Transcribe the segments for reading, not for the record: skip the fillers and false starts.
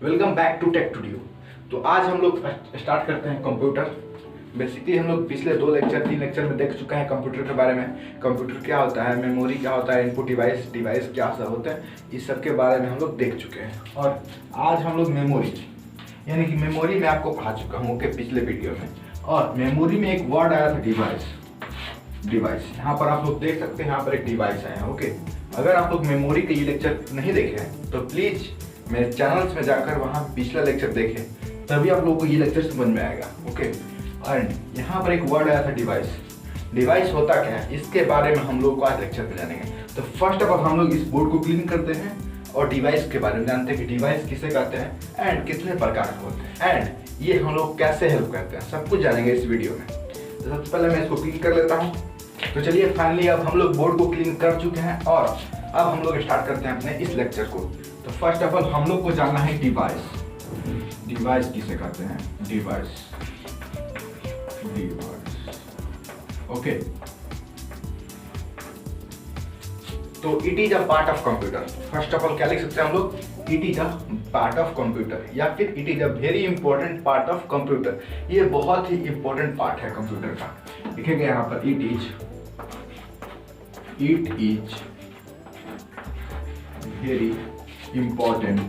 Welcome back to tech studio. तो आज हम लोग स्टार्ट करते हैं कंप्यूटर। बेसिकली हम लोग पिछले 3 लेक्चर में देख चुके हैं कंप्यूटर के बारे में। कंप्यूटर क्या होता है, मेमोरी क्या होता है, इनपुट डिवाइस क्या सब होते हैं, इस सब के बारे में हम लोग देख चुके हैं। और आज हम लोग मेमोरी यानी कि मेमोरी में आपको पढ़ा चुका हूँ ओके पिछले वीडियो में। और मेमोरी में एक वर्ड आया था डिवाइस। यहाँ पर आप लोग देख सकते हैं, यहाँ पर एक डिवाइस आया है ओके। अगर आप लोग मेमोरी के ये लेक्चर नहीं देखे हैं तो प्लीज़ मेरे चैनल्स में जाकर वहाँ पिछला लेक्चर देखें, तभी आप लोगों को ये लेक्चर समझ में आएगा ओके। एंड यहाँ पर एक वर्ड आया था डिवाइस होता क्या है, इसके बारे में हम लोग को आज लेक्चर में जानेंगे। तो फर्स्ट ऑफ ऑल हम लोग इस बोर्ड को क्लीन करते हैं और डिवाइस के बारे में जानते हैं कि डिवाइस किसे कहते हैं एंड कितने प्रकार के होते हैं एंड ये हम लोग कैसे हेल्प करते हैं, सब कुछ जानेंगे इस वीडियो में। तो सबसे पहले मैं इसको क्लीन कर लेता हूँ। तो चलिए फाइनली अब हम लोग बोर्ड को क्लीन कर चुके हैं और अब हम लोग स्टार्ट करते हैं अपने इस लेक्चर को। तो फर्स्ट ऑफ ऑल हम लोग को जानना है डिवाइस किसे कहते हैं, डिवाइस ओके। तो it is a part of computer. First of all क्या लिख सकते हैं हम लोग, it is a part of computer या फिर it is a very important part of computer. ये बहुत ही इंपॉर्टेंट पार्ट है कंप्यूटर का। लिखेंगे यहाँ पर it is very important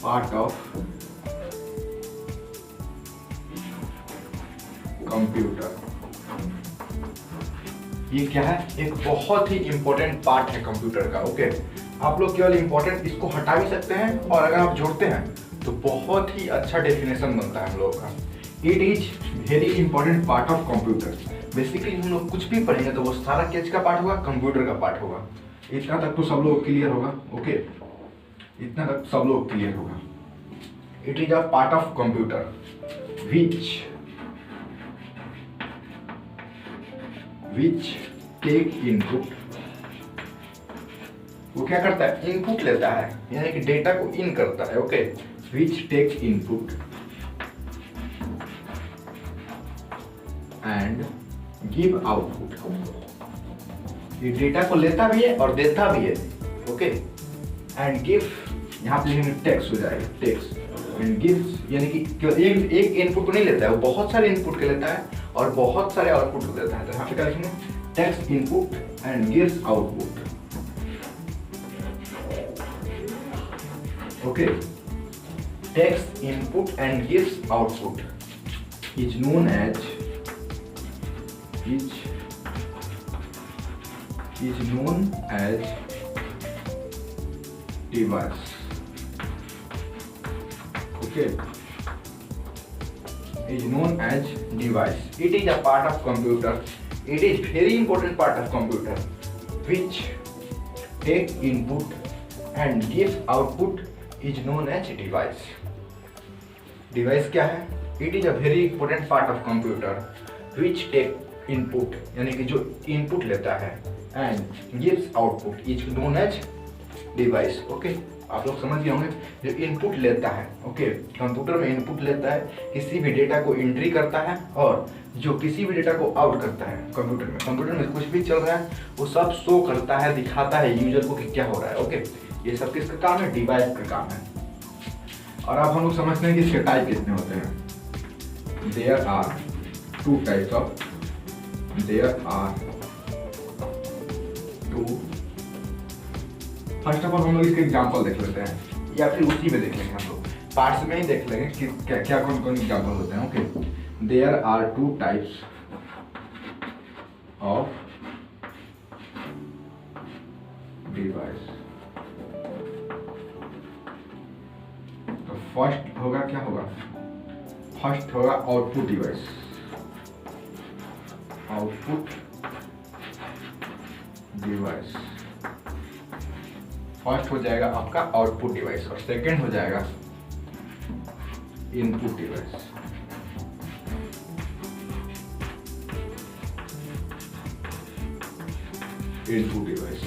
part of computer. ये क्या है, एक बहुत ही इंपॉर्टेंट पार्ट है कंप्यूटर का ओके। आप लोग केवल इंपॉर्टेंट इसको हटा भी सकते हैं और अगर आप जोड़ते हैं तो बहुत ही अच्छा डेफिनेशन बनता है हम लोगों का। It is very important part of computer. Basically हम लोग कुछ भी पढ़ेंगे तो वो सारा किसका पार्ट होगा, कंप्यूटर का पार्ट होगा। इतना तक तो सब लोग क्लियर होगा ओके, इतना तक सब लोग क्लियर होगा। It is a part of computer which take input. वो क्या करता है, इनपुट लेता है यानी कि डेटा को इन करता है okay. Which take input and give output. ये डेटा को लेता भी है और देता भी है ओके। एंड गिव यहाँ पे टेक्स्ट हो जाएगा, टेक्स्ट एंड गिव्स यानी कि केवल एक इनपुट को नहीं लेता है, वो बहुत सारे इनपुट के लेता है और बहुत सारे आउटपुट को देता है। तो यहाँ पे क्या लिखेंगे, text input and gives output okay. Text input and gives output is known as device okay, is known as device. It is a part of computer. It is very important part of computer which take input and gives output is known as device. Device क्या है, it is a very important part of computer which take input यानी कि जो input लेता है and gives output is known as device okay। आप लोग समझ गए होंगे, जो इनपुट लेता है ओके, कंप्यूटर में इनपुट लेता है, किसी भी डेटा को एंट्री करता है और जो किसी भी डेटा को आउट करता है कंप्यूटर में कुछ भी चल रहा है वो सब शो करता है, दिखाता है यूजर को कि क्या हो रहा है ओके। ये सब किसका काम है, डिवाइस का काम है। और अब हम लोग समझते हैं कि इसके टाइप कितने होते हैं। There are two first of all हम लोग इसके एग्जाम्पल देख लेते हैं या फिर उसी में देख लेंगे, हम लोग पार्ट्स में ही देख लेंगे कि क्या कौन कौन एग्जाम्पल होते हैं okay. There are 2 types of device. तो फर्स्ट होगा क्या होगा, फर्स्ट होगा आउटपुट डिवाइस, फर्स्ट हो जाएगा आपका आउटपुट डिवाइस और सेकंड हो जाएगा इनपुट डिवाइस।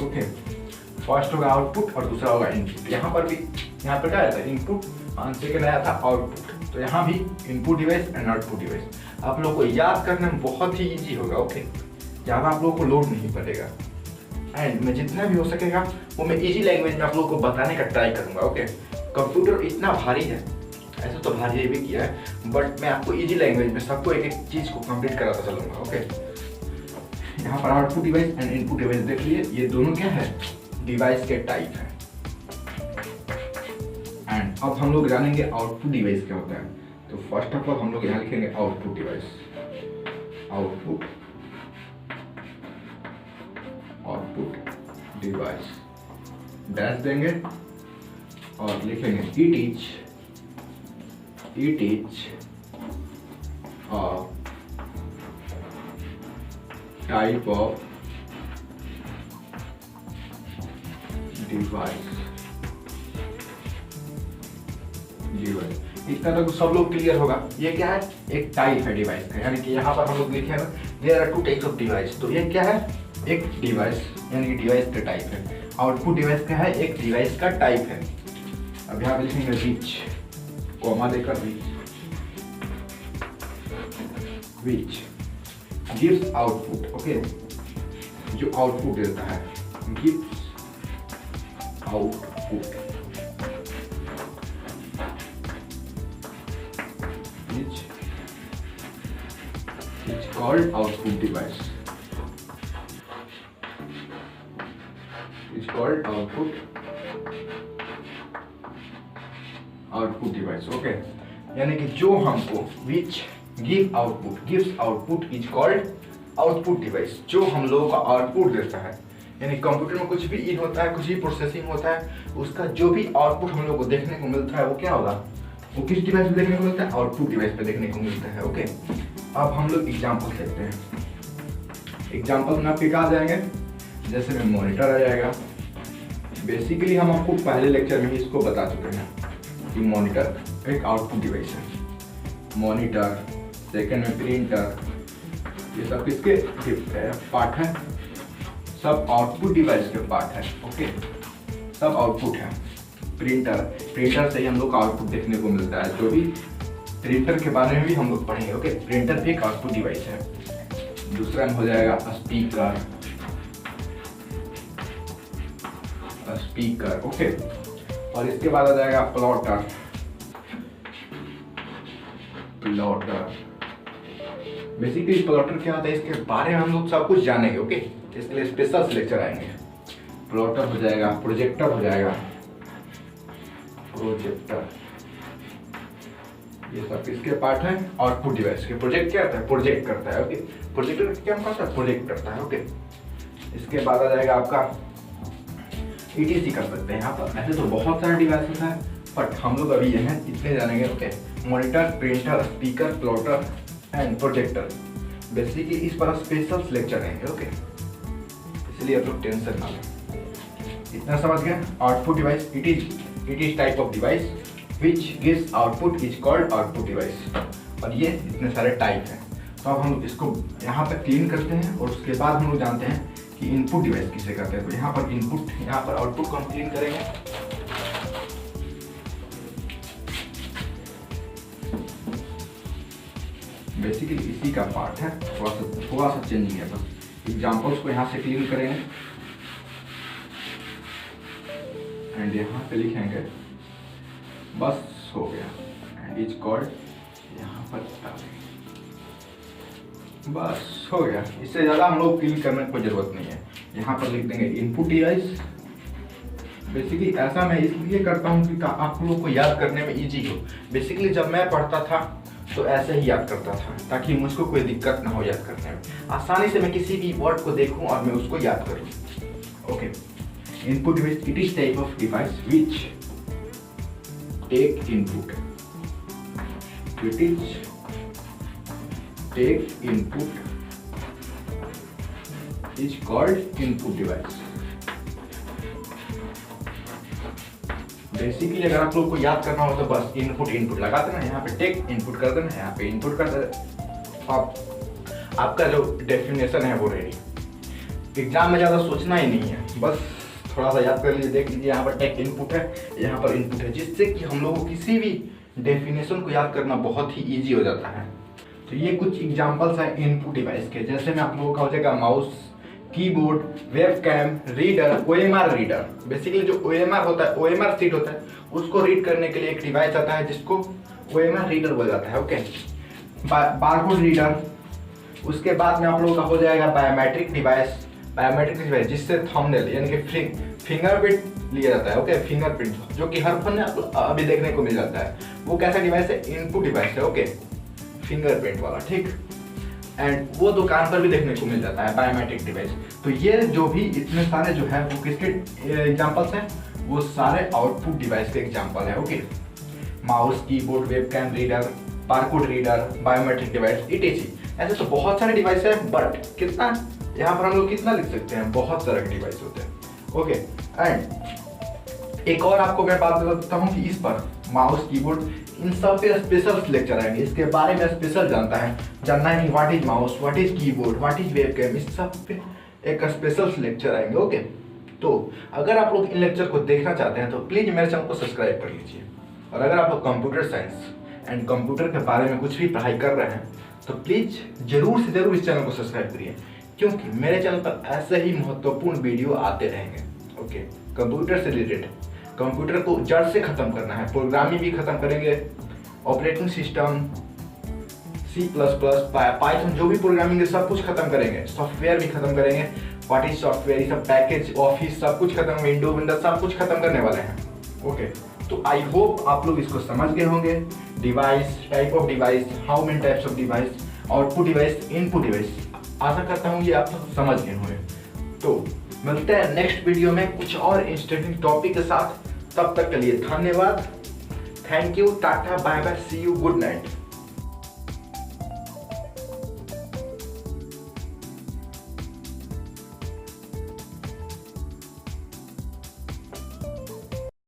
ओके, फर्स्ट होगा आउटपुट और दूसरा होगा इनपुट। यहाँ पर क्या आया था, इनपुट, सेकंड आया था आउटपुट। तो यहाँ भी input device and output device. आप लोगों को याद करने में बहुत ही ईजी होगा। ओके, ज़्यादा आप लोगों को लोड नहीं पड़ेगा। एंड मैं जितना भी हो सकेगा वो मैं इजी लैंग्वेज में आप लोगों को बताने का ट्राई करूँगा। ओके, कंप्यूटर इतना भारी है, ऐसे तो भारी भी किया है, बट मैं आपको इजी लैंग्वेज में सबको एक एक चीज़ को कंप्लीट कराता चलूँगा। ओके, यहाँ पर output device and input device देख लिए, ये दोनों क्या है, डिवाइस के टाइप है। एंड अब हम लोग जानेंगे आउटपुट डिवाइस क्या होता है। तो फर्स्ट ऑफ ऑल हम लोग यहाँ लिखेंगे output device, output device dash देंगे और लिखेंगे it is type of device. इतना तक सब लोग क्लियर होगा। ये क्या है, एक टाइप है डिवाइस का, यानी कि यहाँ पर हम लोग लिखे हैं there are two types of device. तो ये क्या है, एक डिवाइस, यानी कि डिवाइस का टाइप है। आउटपुट डिवाइस का है, एक डिवाइस का टाइप है। अब यहाँ पे लिखेंगे विच, कॉमा देकर विच गिव्स आउटपुट। ओके, जो आउटपुट देता है, gives output, which called output device, is called output device। Okay, यानी कि जो हमको which give output, gives output is called output device, जो हम लोगों का आउटपुट देता है। यानी कंप्यूटर में कुछ भी इन होता है, कुछ भी प्रोसेसिंग होता है, उसका जो भी आउटपुट हम लोग को देखने को मिलता है वो क्या होगा, वो किस डिवाइस पे देखने को मिलता है, आउटपुट डिवाइस पे देखने को मिलता है। ओके, अब हम लोग एग्जाम्पल देखते हैं। एग्जाम्पल में आपके कहाँ जाएंगे, जैसे में मॉनिटर आ जाएगा। बेसिकली हम आपको पहले लेक्चर में ही इसको बता चुके हैं कि मॉनिटर एक आउटपुट डिवाइस है। मॉनिटर, सेकंड में प्रिंटर, ये सब किसके पार्ट है, सब आउटपुट डिवाइस के पार्ट है। ओके, सब आउटपुट है। प्रिंटर से ही हम लोग का आउटपुट देखने को मिलता है, जो भी प्रिंटर के बारे में भी हम लोग पढ़ेंगे। ओके, प्रिंटर भी एक आउटपुट डिवाइस है। दूसरा में हो जाएगा स्पीकर। ओके, और इसके बाद आ जाएगा प्लॉटर। बेसिकली प्लॉटर क्या होता है, इसके बारे में हम लोग सब कुछ जानेंगे। ओके, इसके लिए स्पेशल लेक्चर आएंगे। प्लॉटर हो जाएगा, प्रोजेक्टर हो जाएगा, ये सब किसके पार्ट है, आउटपुट डिवाइस के। प्रोजेक्ट क्या होता है, प्रोजेक्ट करता है। ओके, प्रोजेक्टर क्या करता है, प्रोजेक्ट करता है। ओके, इसके बाद आ जाएगा आपका ETC कर सकते हैं। यहाँ पर ऐसे तो बहुत सारे डिवाइसेस हैं, बट हम लोग अभी यहाँ इतने जानेंगे। Okay, monitor, printer, speaker, plotter and projector. Basically इस पर स्पेशल लेक्चर रहेंगे। ओके, इसलिए आप लोग टेंशन ना लें। इतना समझ गए, output device, it is type of device which gives output is called output device। और ये इतने सारे टाइप हैं। तो अब हम इसको यहाँ पर क्लीन करते हैं और उसके बाद हम लोग जानते हैं कि इनपुट डिवाइस किसे कहते हैं। तो यहाँ पर इनपुट, यहाँ पर आउटपुट को हम क्लीन करेंगे। बेसिकली इसी का पार्ट है, थोड़ा सा चेंजिंग है बस। एग्जाम्पल्स को यहाँ से क्लीन करेंगे एंड यहाँ पे लिखेंगे, बस हो गया। एंड इज कॉल्ड, यहाँ पर बस हो गया। इससे ज़्यादा हम लोग क्लीन करने की कोई ज़रूरत नहीं है। यहाँ पर लिख देंगे इनपुट डिवाइस। बेसिकली ऐसा मैं इसलिए करता हूँ कि आप लोगों को याद करने में इजी हो। बेसिकली जब मैं पढ़ता था तो ऐसे ही याद करता था, ताकि मुझको कोई दिक्कत ना हो याद करने में। आसानी से मैं किसी भी वर्ड को देखूँ और मैं उसको याद करूँ। Okay, input device, it is type of device which take input, it is take input is called input device। Basically अगर आप लोग को याद करना हो तो बस इनपुट लगा देना, यहाँ पे टेक इनपुट कर देना, यहाँ पे इनपुट कर देना, आपका जो डेफिनेशन है वो रेडी। एग्जाम में ज़्यादा सोचना ही नहीं है, बस थोड़ा सा याद कर लीजिए। देख लीजिए यहाँ पर टेक इनपुट है, यहाँ पर इनपुट है, जिससे कि हम लोगों को किसी भी डेफिनेशन को याद करना बहुत ही इजी हो जाता है। तो तो ये कुछ एग्जांपल्स हैं इनपुट डिवाइस के, जैसे में आप लोगों का हो जाएगा mouse, keyboard, webcam, reader, OMR reader. Basically जो ओएमआर होता है, ओएमआर सीट होता है, उसको रीड करने के लिए एक डिवाइस आता है जिसको ओएमआर रीडर बोला जाता है। Okay, barcode reader. उसके बाद में आप लोगों का हो जाएगा बायोमेट्रिक डिवाइस। बायोमेट्रिक डिवाइस जिससे थंबनेल यानी कि फिंगरप्रिंट लिया जाता है। ओके, फिंगरप्रिंट जो कि हर फोन में अभी देखने को मिल जाता है। वो कैसा डिवाइस है? इनपुट डिवाइस है। ओके, फिंगरप्रिंट वाला, ठीक। एंड वो दुकान पर भी देखने को मिल जाता है बायोमेट्रिक डिवाइस। तो ये जो भी इतने सारे जो है वो किसके एग्जांपल्स हैं? वो सारे आउटपुट डिवाइस के एग्जांपल है। Okay, mouse, keyboard, webcam, reader, barcode reader, biometric device, etc। ऐसे तो बहुत सारे डिवाइस है, बट कितना यहाँ पर हम लोग कितना लिख सकते हैं? बहुत सारे डिवाइस होते हैं। ओके, एंड एक और आपको मैं बात बता देता हूँ कि इस पर माउस, कीबोर्ड, इन सब पे स्पेशल लेक्चर आएंगे। इसके बारे में स्पेशल जानना है कि what is mouse, what is keyboard, what is webcam, इस सब पे एक स्पेशल लेक्चर आएंगे। ओके, तो अगर आप लोग इन लेक्चर को देखना चाहते हैं तो प्लीज मेरे चैनल को सब्सक्राइब कर लीजिए। और अगर आप लोग कंप्यूटर साइंस एंड कंप्यूटर के बारे में कुछ भी पढ़ाई कर रहे हैं तो प्लीज जरूर से जरूर इस चैनल को सब्सक्राइब करिए, क्योंकि मेरे चैनल पर ऐसे ही महत्वपूर्ण वीडियो आते रहेंगे। ओके, कंप्यूटर से रिलेटेड, कंप्यूटर को जड़ से खत्म करना है, प्रोग्रामिंग भी खत्म करेंगे, ऑपरेटिंग सिस्टम, C++, पाइथन, जो भी प्रोग्रामिंग है सब कुछ खत्म करेंगे, सॉफ्टवेयर भी खत्म करेंगे। व्हाट इज सॉफ्टवेयर, ये सब पैकेज, ऑफिस, सब कुछ खत्म, विंडोज सब कुछ खत्म करने वाले हैं। ओके, तो आई होप आप लोग इसको समझ गए होंगे। Device, type of device, how many types of device, output device, input device, आशा करता हूँ ये आप लोग समझ गए होंगे। तो मिलते हैं नेक्स्ट वीडियो में कुछ और इंटरेस्टिंग टॉपिक के साथ। तब तक के लिए धन्यवाद। Thank you, tata, bye bye, see you, good night.